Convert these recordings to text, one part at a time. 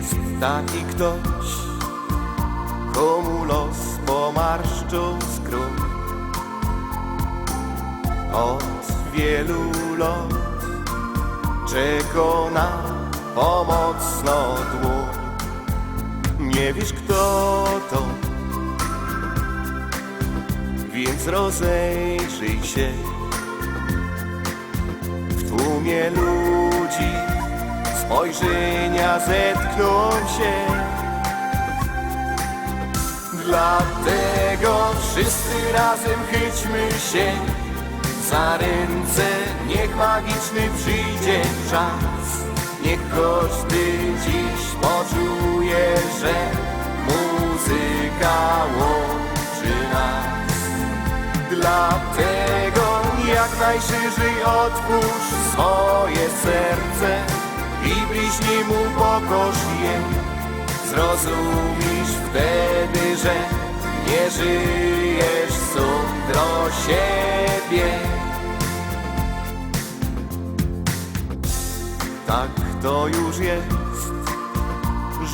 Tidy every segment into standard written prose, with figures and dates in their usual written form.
Jest taki ktoś, komu los pomarszczył skrót. Od wielu lat czeka na pomocną dłoń. Nie wiesz, kto to, więc rozejrzyj się. W tłumie ludzi spojrzenia zetkną się. Dlatego wszyscy razem chyćmy się za ręce, niech magiczny przyjdzie czas. Niech każdy dziś poczuje, że muzyka łączy nas. Dlatego jak najszerzej otwórz swoje serce i bliźni mu pokorz je. Zrozumisz wtedy, że nie żyjesz sam do siebie. Tak to już jest,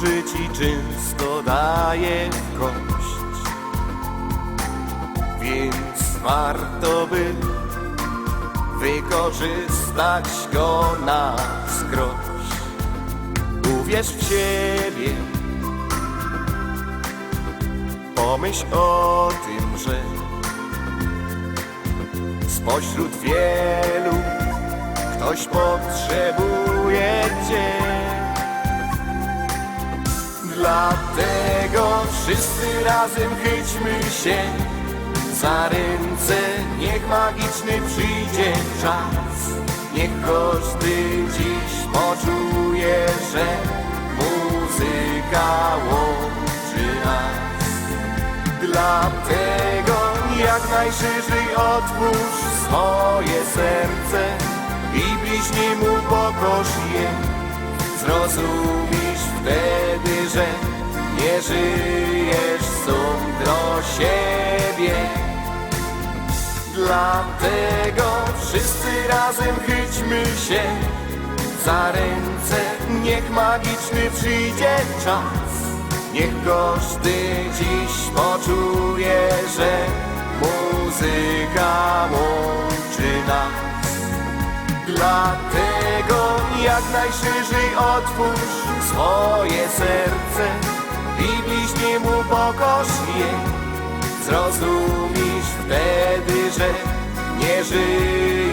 że ci często daje kość, więc warto by wykorzystać go na skroś. Uwierz w siebie, pomyśl o tym, że spośród wielu ktoś potrzebuje cię. Dlatego wszyscy razem chyćmy się za ręce, niech magiczny przyjdzie czas. Niech każdy dziś poczuje, że muzyka łączy nas. Dlatego jak najszerzej otwórz swoje serce i bliźni mu pokorz je. Zrozumisz wtedy, że nie żyjesz sam do siebie. Dlatego wszyscy razem chyćmy się za ręce, niech magiczny przyjdzie czas. Niech każdy dziś poczuje, że muzyka łączy nas. Dlatego jak najszerzej otwórz swoje serce i bliźni mu pokorz je. Zrozumisz wtedy, że nie żyjesz